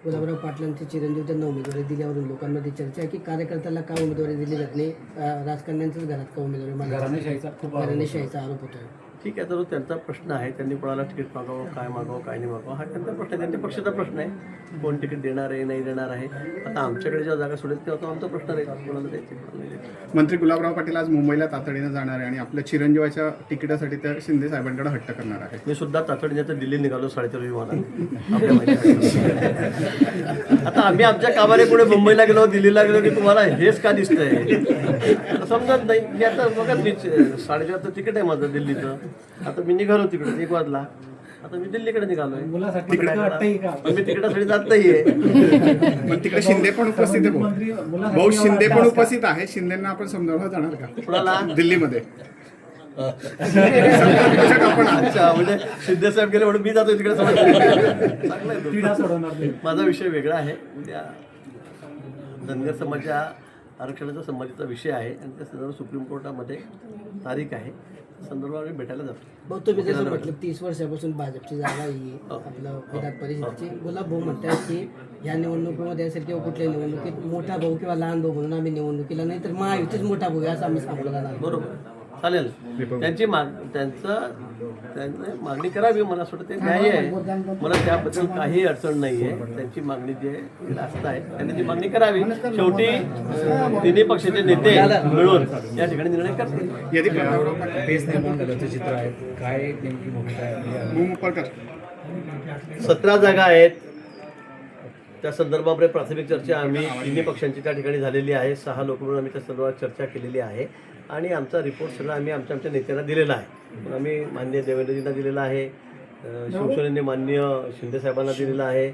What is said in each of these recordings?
गुलाबराव पाटलांचे चिरंजीव त्यांना उमेदवारी दिल्यावरून लोकांमध्ये चर्चा आहे की कार्यकर्त्याला का उमेदवारी दिली जात नाही, राजकारण्यांच्याच घरात का उमेदवारी घराणेशाहीचा आरोप होतोय. ठीक आहे, तर त्यांचा प्रश्न आहे. त्यांनी कोणाला तिकीट मागावं, काय मागावं, काय नाही मागावं, हा त्यांचा प्रश्न आहे. त्यांच्या पक्षाचा प्रश्न आहे. कोण तिकीट देणार आहे, नाही देणार आहे. आता आमच्याकडे जेव्हा जागा सोडेल तेव्हा तो आमचा प्रश्न राहील, कोणाला द्यायची, कोणाला नाही द्यायची. मंत्री गुलाबराव पाटील आज मुंबईला तातडीनं जाणार आहे आणि आपल्या चिरंजीवाच्या तिकिटासाठी त्या शिंदे साहेबांकडे हट्ट करणार आहे. मी सुद्धा तातडीने तर दिल्ली निघालो 4:30 विमानात. आपल्या माहिती आता आम्ही आमच्या कामाने पुढे मुंबईला गेलो, दिल्लीला गेलो की तुम्हाला हेच का दिसतंय समजत नाही. मी आता बघा, मी 4:30 तिकीट आहे माझं दिल्लीचं. आता मी निघालो तिकडे 1 वाजला. आता मी दिल्लीकडे निघालोय. मी तिकिटासाठी जात नाहीये. पण तिकडे शिंदे पण उपस्थित आहे. भाऊ शिंदे पण उपस्थित आहे. शिंदेना आपण समजावलं जाणार का कुणाला? दिल्लीमध्ये? अच्छा, म्हणजे शिंदे साहेब गेले म्हणून मी जातो तिकडे. माझा विषय वेगळा आहे. उद्या धनगर समाजा आरक्षणाच्या संबंधीचा विषय आहे आणि त्या संदर्भात सुप्रीम कोर्टामध्ये तारीख आहे. संदर्भात आम्ही भेटायला जातो. भाऊ, तुम्ही जसं म्हटलं 30 वर्षापासून भाजपची जागा ही आपलं विधान परिषदेची, गुलाब भाऊ म्हणतात की या निवडणुकीमध्ये असेल किंवा कुठल्याही निवडणुकीत मोठा भाऊ किंवा लहान भाऊ म्हणून आम्ही निवडणुकीला नाही तर महायुतीच मोठा भाऊ आहे असं आम्ही सांगलो जाणार. बरोबर, चालेल. त्यांची त्यांनी मागणी करावी. मला असं वाटतं ते न्याय आहे. मला त्याबद्दल काही अडचण नाही आहे. त्यांची मागणी जी आहे ती रास्त आहे. त्यांनी ती मागणी करावी. शेवटी तिन्ही पक्षाचे नेते मिळून या ठिकाणी निर्णय करतील. चित्र आहे काय नेमकी भूमिका आहे? 17 जागा आहेत. त्या संदर्भामध्ये प्राथमिक चर्चा आम्ही तिन्ही पक्षांची त्या ठिकाणी झालेली आहे. 6 लोक म्हणून आम्ही त्या संदर्भात चर्चा केलेली आहे आणि आमचा रिपोर्ट सगळा आम्ही आमच्या नेत्यांना दिलेला आहे. आम्ही माननीय देवेंद्रजींना दिलेला आहे, शिवसेनेने माननीय शिंदे साहेबांना दिलेला आहे,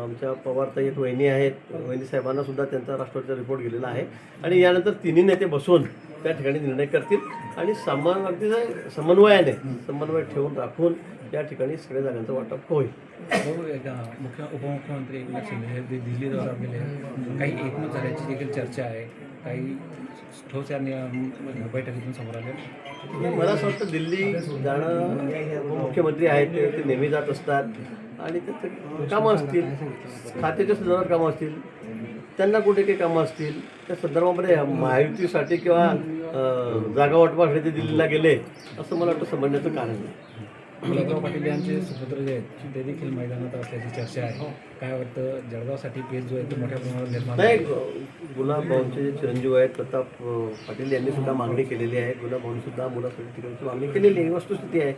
आमच्या पवारताई एक वहिनी आहेत, वहिनी साहेबांना सुद्धा त्यांचा राष्ट्रवादीचा रिपोर्ट गेलेला आहे आणि यानंतर तिन्ही नेते बसून त्या ठिकाणी निर्णय करतील आणि समन्वय ठेवून राखून या ठिकाणी सगळ्या जागांचं वाटप होईल. उपमुख्यमंत्री एकनाथ शिंदे हे दिल्ली दौरा गेले, काही एकमत झाल्याची देखील चर्चा आहे, काही ठोस या बैठकीतून समोर आले. मला असं वाटतं दिल्ली जाणं उपमुख्यमंत्री आहेत ते नेहमी जात असतात आणि ते कामं असतील, खात्याच्या संदर्भात कामं असतील, त्यांना कुठे काही कामं असतील त्या संदर्भामध्ये महायुतीसाठी किंवा जागा वाटपासाठी ते दिल्लीला गेले असं मला वाटतं समजण्याचं कारण नाही. गुलाबराव पाटील यांचे सुपुत्र जे आहेत ते देखील मैदानात असल्याची चर्चा आहे. काय वाटतं, जळगावसाठी पेच जो आहे तो मोठ्या प्रमाणात निर्माण नाही. गुलाबभाऊंचे जे चिरंजीव आहेत प्रताप पाटील यांनी सुद्धा मागणी केलेली आहे. गुलाबभाऊंनी सुद्धा मुलासाठी तिकडची मागणी केलेली आहे. ही वस्तुस्थिती आहे,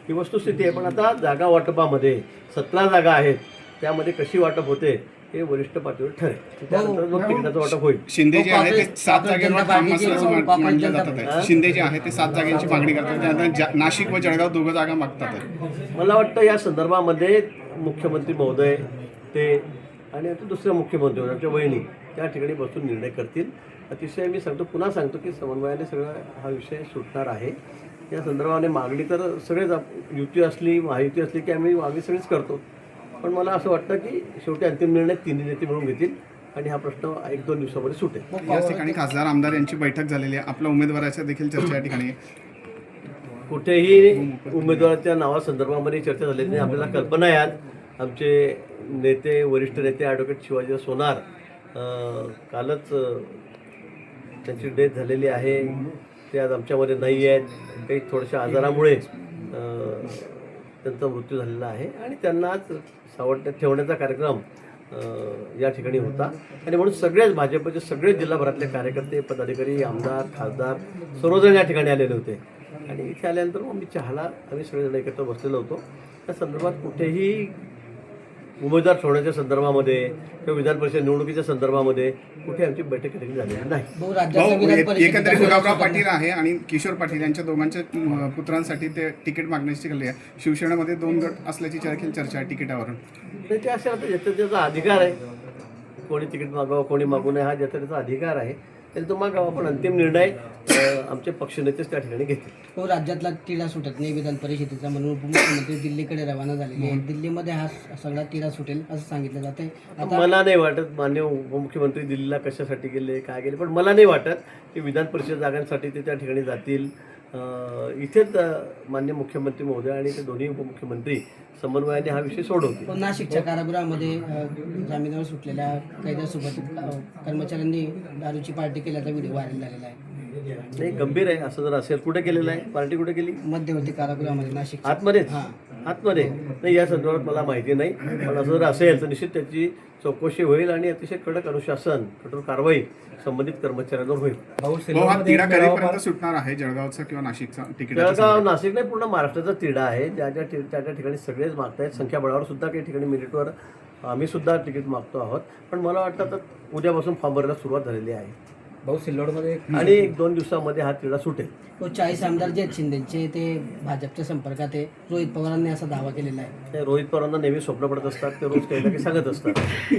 ही वस्तुस्थिती आहे. पण आता जागा वाटपामध्ये 17 जागा आहेत, त्यामध्ये कशी वाटप होते हे वरिष्ठ पातळीवर ठरेल. त्यानंतर मग तिकिटाचं वाटप होईल. शिंदे जे आहे ते 7 जागेवर ठाम असल्याचं मानलं जातात आहे. शिंदे जे आहे ते 7 जागांची मागणी करतात. त्यानंतर नाशिक व जळगाव 2 जागा मागतात आहे. मला वाटतं या संदर्भामध्ये मुख्यमंत्री महोदय ते आणि आता दुसऱ्या मुख्यमंत्री आमच्या वहिनी त्या ठिकाणी बसून निर्णय करतील. अतिशय मी पुन्हा सांगतो की समन्वयाने सगळा हा विषय सुटणार आहे. या संदर्भाने मागणी तर सगळेच युती असली महायुती असली की आम्ही मागणी सगळीच करतो. पण मला असं वाटतं की शेवटी अंतिम निर्णय तिन्ही नेते मिळून घेतील आणि हा प्रश्न 1-2 दिवसामध्ये सुटेल. याच ठिकाणी खासदार आमदार यांची बैठक झालेली आहे. आपल्या उमेदवाराच्या देखील चर्चा या ठिकाणी कुठेही उमेदवाराच्या नावासंदर्भामध्ये चर्चा झालेली नाही. आपल्याला कल्पना आहे, आमचे नेते वरिष्ठ नेते ॲडव्होकेट शिवाजी सोनार कालच त्यांची डेथ झालेली आहे. ते आज आमच्यामध्ये नाही आहेत. काही थोड्याशा आजारामुळे त्यांचा मृत्यू झालेला आहे आणि त्यांना आज सावरण्यात ठेवण्याचा कार्यक्रम या ठिकाणी होता आणि म्हणून सगळेच भाजपचे सगळे जिल्हाभरातले कार्यकर्ते पदाधिकारी आमदार खासदार सर्वजण या ठिकाणी आलेले होते आणि इथे आल्यानंतर मग मी चहाला आम्ही सगळेजण एकत्र बसलेलो होतो. त्या संदर्भात कुठेही उमेदवार ठेवण्याच्या संदर्भामध्ये किंवा विधान परिषद निवडणुकीच्या संदर्भामध्ये कुठे आमची बैठक झालेली नाही. एकंदरीत गुलाबराव पाटील आहे आणि किशोर पाटील यांच्या दोघांच्या पुत्रांसाठी ते तिकीट मागण्याची केली आहे. शिवसेनेमध्ये 2 गट असल्याची देखील चर्चा आहे तिकिटावरून. ते असे आता ज्याचा अधिकार आहे, कोणी तिकीट मागावं कोणी मागू नये हा त्याचा अधिकार आहे. त्यांनी तो मागावा, पण अंतिम निर्णय आमचे पक्षनेतेच त्या ठिकाणी घेतील. राज्यातला तिढा सुटत नाही विधान परिषदेचा म्हणून उपमुख्यमंत्री दिल्लीकडे रवाना झालेले आहेत. दिल्लीमध्ये हा सगळा तिढा सुटेल असं सांगितलं जाते. आता मला नाही वाटत माननीय उपमुख्यमंत्री दिल्लीला कशासाठी गेले काय गेले, पण मला नाही वाटत की विधान परिषद जागांसाठी ते त्या ठिकाणी जातील. इथेच माननीय मुख्यमंत्री महोदय आणि ते दोन्ही उपमुख्यमंत्री समन्वयाने हा विषय सोडवतील. पण नाशिकच्या कारागृहामध्ये जामिनावर सुटलेल्या कैद्यासोबत कर्मचाऱ्यांनी दारूची पार्टी केल्याचा व्हिडिओ व्हायरल झालेला आहे. नाही, गंभीर आहे. असं जर असेल, कुठे केलेलं आहे? पार्टी कुठे केली? मध्यवर्ती कारागृहामध्ये नाशिक आतमध्येच? आतमध्ये नाही, या संदर्भात मला माहिती नाही. पण असं जर असेल तर निश्चित त्याची चौकशी होईल आणि अतिशय कडक अनुशासन, कठोर कारवाई संबंधित कर्मचाऱ्यांवर होईल. भाऊ हा तिढा कधीपर्यंत सुटणार आहे, जळगावचा किंवा नाशिकचा तिकीट? जळगाव, नाशिक नाही, पूर्ण महाराष्ट्राचा तिढा आहे. ज्या त्या ठिकाणी सगळेच मागतायत. संख्याबळावर सुद्धा काही ठिकाणी मेरिटवर आम्ही सुद्धा तिकीट मागतो आहोत. पण मला वाटतं तर उद्यापासून फॉर्म भरायला सुरुवात झालेली आहे भाऊ सिल्लोडमध्ये आणि 1-2 दिवसामध्ये हा तिढा सुटेल. 40 आमदार जे आहेत शिंदेचे ते भाजपच्या संपर्कात आहे. रोहित पवारांनी असा दावा केलेला आहे. ते रोहित पवारांना नेहमी स्वप्न पडत असतात. ते रोज काही ना काही सांगत असतात.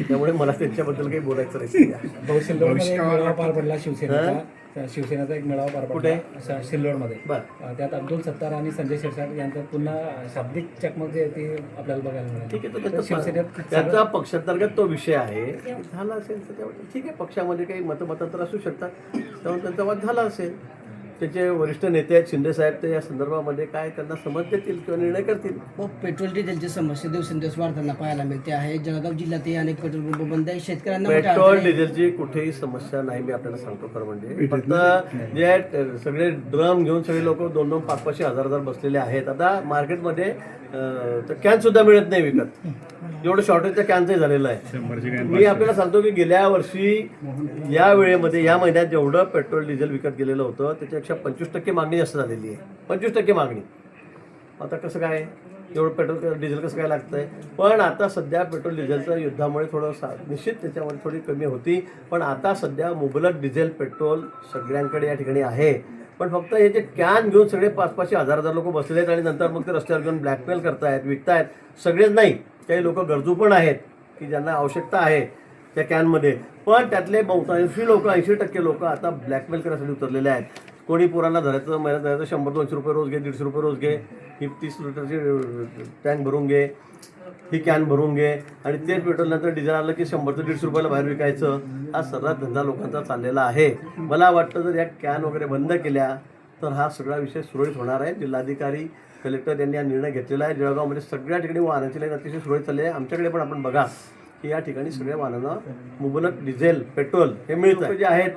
त्यामुळे मला त्यांच्याबद्दल काही बोलायचं नाही. भाऊ सिल्लोडमध्ये एक मेळावा पार पडला शिवसेनेचा एक मेळावा पार कुठे? पडला सिल्लोडमध्ये. बरं, त्यात अब्दुल सत्तार आणि संजय शिरसाट यांचं पुन्हा शाब्दिक चकमक जे आहे ती आपल्याला बघायला मिळाली. ठीक आहे. तर तर शिवसेनेत त्यांचा पक्षांतर्गत तो विषय आहे. झाला असेल तर त्यामुळे ठीक आहे. पक्षामध्ये काही मतमतांतर असू शकतात. त्यामुळे त्यांचा वाद झाला असेल. त्याचे वरिष्ठ नेते आहेत शिंदेसाहेब, ते या संदर्भामध्ये काय त्यांना समज देतील किंवा निर्णय करतील. व पेट्रोल डिझेलची समस्या दिवसेंदिवस वाढताना पाहायला मिळते आहे. जळगाव जिल्ह्यातही अनेक पेट्रोल पंप बंद आहे. शेतकऱ्यांना मोठ्या पेट्रोल अडचणी आहेत. डिझेलची कुठेही समस्या नाही. मी आपल्याला सांगतो खरं म्हणजे फक्त जे आहेत सगळे ड्रम घेऊन सगळे लोक 2-2, 500, 1000 बसलेले आहेत. आता मार्केटमध्ये कॅन सुद्धा मिळत नाही विकत. एवढं शॉर्टेजच्या कॅनचंही झालेलं आहे. मी आपल्याला सांगतो की गेल्या वर्षी या वेळेमध्ये या महिन्यात जेवढं पेट्रोल डिझेल विकत गेलेलं होतं त्याच्यापेक्षा 25% मागणी जास्त झालेली आहे. 25% मागणी. आता कसं काय एवढं पेट्रोल डिझेल कसं काय लागतंय? पण आता सध्या पेट्रोल डिझेलचं युद्धामुळे थोडं निश्चित त्याच्यामध्ये थोडी कमी होती. पण आता सध्या मुबलक डिझेल पेट्रोल सगळ्यांकडे या ठिकाणी आहे. पण फक्त हे जे कॅन घेऊन सगळे 500, 1000 लोक बसलेले आहेत आणि नंतर मग ते रस्त्यावर घेऊन ब्लॅकमेल करतायत, विकतायत. सगळेच नाही, काही लोक गरजू पण आहेत की ज्यांना आवश्यकता आहे त्या कॅनमध्ये. पण त्यातले 80 लोक, 80% लोक आता ब्लॅकमेल करण्यासाठी उतरलेले आहेत. कोणी पोरांना धरायचं, महिन्यात धरायचं, 100-200 रुपये रोज घे, 150 रुपये रोज घे, ही 30 लिटरची टँक भरून घे, ही कॅन भरून घे आणि तेच पेट्रोल नंतर डिझेल आलं की 100-150 रुपयाला बाहेर विकायचं. हा सर्रास धंदा लोकांचा चाललेला आहे. मला वाटतं जर या कॅन वगैरे बंद केल्या तर हा सगळा विषय सुरळीत होणार आहे. जिल्हाधिकारी, कलेक्टर यांनी हा निर्णय घेतलेला आहे. जळगावमध्ये सगळ्या ठिकाणी वाहनाची लाईन अतिशय सुरळीत चालली आहे. आमच्याकडे पण आपण बघा की या ठिकाणी सगळ्या वाहनांना मुबलक डिझेल, पेट्रोल हे मिळतं. जे आहेत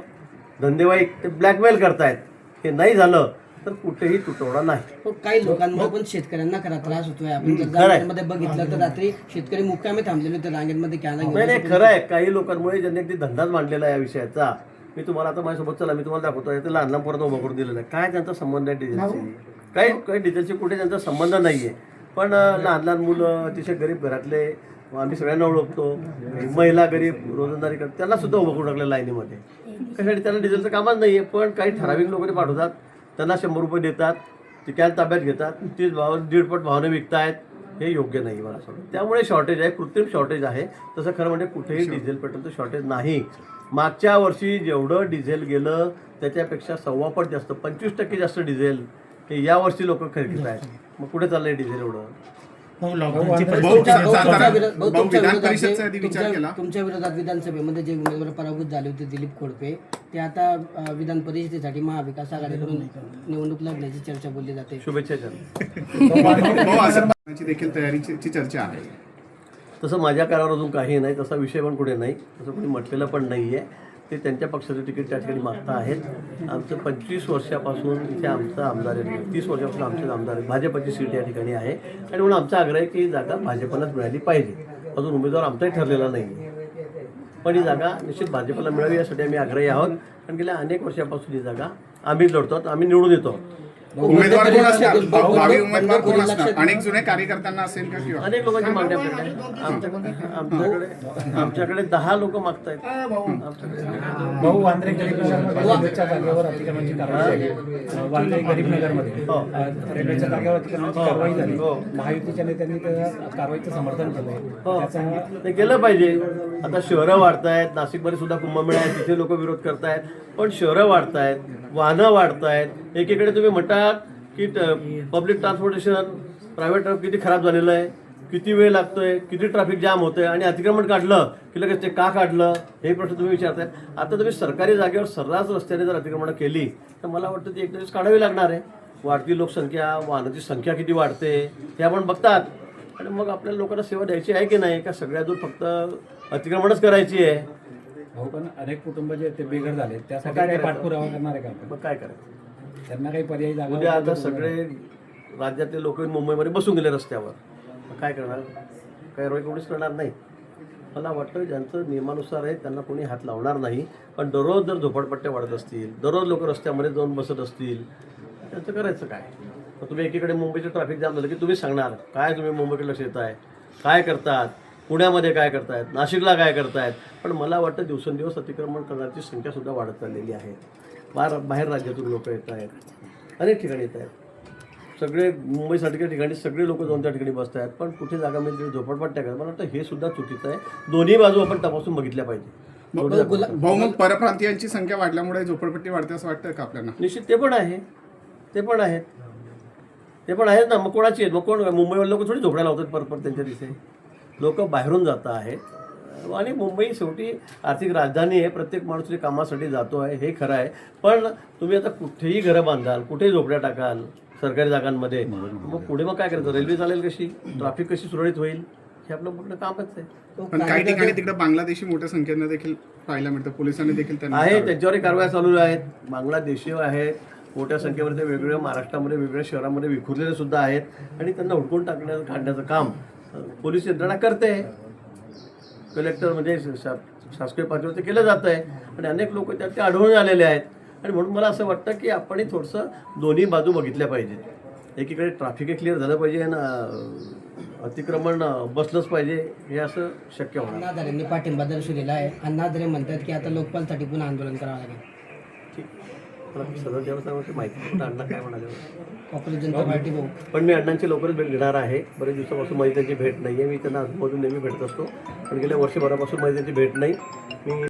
धंदेवाईक ते ब्लॅकमेल करतायत. हे नाही झालं तर कुठेही तुटवडा नाही. पण काही लोकांमुळे पण शेतकऱ्यांना खरा त्रास होतोय. आपण जर जामिनामध्ये बघितलं तर रात्री शेतकरी मुक्कामी थांबलेले होते रांगेमध्ये कॅन घेऊन. नाही, खरं आहे. काही लोकांमुळे ज्यांनी अगदी धंदाच मांडलेला आहे या विषयाचा. मी तुम्हाला आता माझ्यासोबत चला, मी तुम्हाला दाखवतो. ते लहान पोरांना उभं करून दिलेलं आहे. काय त्यांचा संबंध आहे डिझेलशी? काही डिझेलशी कुठे त्यांचा संबंध नाही आहे. पण लहान मुलं, अतिशय गरीब घरातले, आम्ही सगळ्यांना ओळखतो, महिला गरीब रोजंदारी करतात, त्यांना सुद्धा उभं करून टाकलं लाईनीमध्ये. त्यासाठी त्यांना डिझेलचं कामच नाही आहे. पण काही ठराविक लोक ते पाठवतात, त्यांना 100 रुपये देतात, ती कॅन ताब्यात घेतात, 30 भाव 1.5 भावाने विकतायत. हे योग्य नाही मला असं. त्यामुळे शॉर्टेज आहे, कृत्रिम शॉर्टेज आहे. तसं खरं म्हणजे कुठेही डिझेल पेट्रोलचं शॉर्टेज नाही. मागच्या वर्षी जेवढं डिझेल गेलं त्याच्यापेक्षा 1.25 पट जास्त, 25% जास्त डिझेल हे यावर्षी लोक खरेदी आहेत. मग कुठे चाललंय डिझेल एवढं? तुमच्या विरोधात विधानसभेमध्ये जे उमेदवार पराभूत झाले होते दिलीप खोडपे, ते आता विधान परिषदेसाठी महाविकास आघाडीकडून निवडणूक लढण्याची चर्चा बोलली जाते. शुभेच्छा देखील तयारीची चर्चा आहे. तसं माझ्या कानावर अजून काही नाही. तसा विषय पण कुठे नाही. तसं कोणी म्हटलेलं पण नाही आहे. ते त्यांच्या पक्षाचं तिकीट त्या ठिकाणी मागता आहेत. आमचं 25 वर्षापासून इथे आमचं आमदार आहे, 30 वर्षापासून आमचे आमदार आहे. भाजपची सीट या ठिकाणी आहे आणि म्हणून आमचा आग्रह आहे की जागा भाजपलाच मिळाली पाहिजे. अजून उमेदवार आमचाही ठरलेला नाही आहे. पण ही जागा निश्चित भाजपला मिळावी यासाठी आम्ही आग्रही आहोत. कारण गेल्या अनेक वर्षापासून ही जागा आम्हीच लढतो, आम्ही निवडून येतो. उमेदवार कोण असणार? भावी उमेदवार कोण असणार? अनेक जुने कार्यकर्त्यांना असेल का? किंवा अनेक लोकांची मागणी आपल्याकडे आमच्याकडे 10 लोक मागतायत. भाऊ वांद्रे गरीबनगरच्या जागेवर अतिक्रमणाची कारवाई झाली. वांद्रे गरीबनगरमध्ये रेल्वेच्या जागेवर अतिक्रमणाची कारवाई झाली. महायुतीच्या नेत्यांनी त्या कारवाईचं समर्थन केलंय. ते केलं पाहिजे. आता शहरं वाढतायत, नाशिकमध्ये सुद्धा कुंभमेळा आहे, तिथे लोक विरोध करतायत. पण शहरं वाढतायत, वाहनं वाढतायत. एकीकडे तुम्ही म्हणता की पब्लिक ट्रान्सपोर्टेशन, प्रायव्हेट किती खराब झालेलं आहे, किती वेळ लागतोय, किती ट्रॅफिक जाम होतंय आणि अतिक्रमण काढलं की लगेच ते का काढलं हे प्रश्न तुम्ही विचारताय. आता तुम्ही सरकारी जागेवर सर्रास रस्त्याने जर अतिक्रमणं केली तर मला वाटतं ती एक दिवस काढावी लागणार आहे. वाढती लोकसंख्या, वाहनाची संख्या किती वाढते हे आपण बघतात आणि मग आपल्याला लोकांना सेवा द्यायची आहे की नाही, का सगळ्या दूर फक्त अतिक्रमणच करायची आहे. हो, पण अनेक कुटुंब जे ते बेघर झाले त्यासाठी काय काही करायचं? पाठपुरावा करणार आहे का आपण? मग काय करायचं? त्यांना काही पर्यायी जागा उद्या आता सगळे राज्यातले लोक मुंबईमध्ये बसून गेले रस्त्यावर, मग काय करणार? कारवाई कोणीच करणार नाही. मला वाटतं ज्यांचं नियमानुसार आहे त्यांना कोणी हात लावणार नाही. पण दररोज जर झोपडपट्ट्या वाढत असतील, दररोज लोक रस्त्यामध्ये जाऊन बसत असतील, त्यांचं करायचं काय? मग तुम्ही एकीकडे मुंबईचं ट्रॅफिक जाम झालं की तुम्ही सांगणार काय तुम्ही मुंबईकडे लक्ष येत आहे, काय करतात, पुण्यामध्ये काय करतायत, नाशिकला काय करतायत. पण मला वाटतं दिवसेंदिवस अतिक्रमण करण्याची संख्यासुद्धा वाढत चाललेली आहे. बाहेर राज्यातून लोक येत आहेत, अनेक ठिकाणी येत आहेत. सगळे मुंबईसारख्या ठिकाणी सगळे लोक जाऊन त्या ठिकाणी बसत आहेत, पण कुठे जागा मिळते झोपडपट्ट्या करतात. मला वाटतं हे सुद्धा चुकीचं आहे. दोन्ही बाजू आपण तपासून बघितल्या पाहिजे. भाऊ, मग परप्रांतीयांची संख्या वाढल्यामुळे झोपडपट्टी वाढते असं वाटतं का आपल्याला? निश्चित ते पण आहे, ते पण आहेत, ते पण आहेत ना. मग कोणाची आहेत? मग कोण मुंबईवर लोक थोडी झोपड्या लावतात परत त्यांच्या तिथे. लोक बाहेरून जात आहेत आणि मुंबई शेवटी आर्थिक राजधानी आहे. प्रत्येक माणूस कामासाठी जातो आहे, हे खरं आहे. पण तुम्ही आता कुठेही घरं बांधाल, कुठेही झोपड्या टाकाल सरकारी जागांमध्ये, मग पुढे मग काय करायचं? रेल्वे चालेल कशी? ट्रॅफिक कशी सुरळीत होईल? हे आपलं पूर्ण कामच आहे. पण काही ठिकाणी तिकडे बांगलादेशी मोठ्या संख्येनं देखील पाहायला मिळतं. पोलिसांनी देखील त्यांना आहे, त्यांच्यावरही कारवाया चालू आहेत. बांगलादेशी आहेत मोठ्या संख्येमध्ये, वेगवेगळ्या महाराष्ट्रामध्ये वेगवेगळ्या शहरामध्ये विखुरलेले सुद्धा आहेत आणि त्यांना हुडकून काढण्याचं काम पोलीस यंत्रणा करते. कलेक्टर म्हणजे शासकीय पातळीवर ते केलं जातं आहे आणि अनेक लोक त्यात ते आढळून आलेले आहेत. आणि म्हणून मला असं वाटतं की आपण थोडंसं दोन्ही बाजू बघितल्या पाहिजेत. एकीकडे ट्रॅफिक क्लिअर झालं पाहिजे आणि अतिक्रमण बसलंच पाहिजे, हे असं शक्य होणार. अण्णा हजारेंनी पाठिंबा दर्शवलेला आहे. अण्णा हजारे म्हणतात की आता लोकपालसाठी पुन्हा आंदोलन करावं लागेल. ठीक, मला सदर देवस्थानाची माहिती पण अण्णा काय म्हणाले. काँग्रेस जनता पार्टी भाऊ पण मी अण्णांची लवकरच भेट घेणार आहे. बरेच दिवसापासून माझी त्यांची भेट नाही आहे. मी त्यांना आजूबाजून नेहमी भेटत असतो, पण गेल्या वर्षभरापासून माझी त्यांची भेट नाही. मी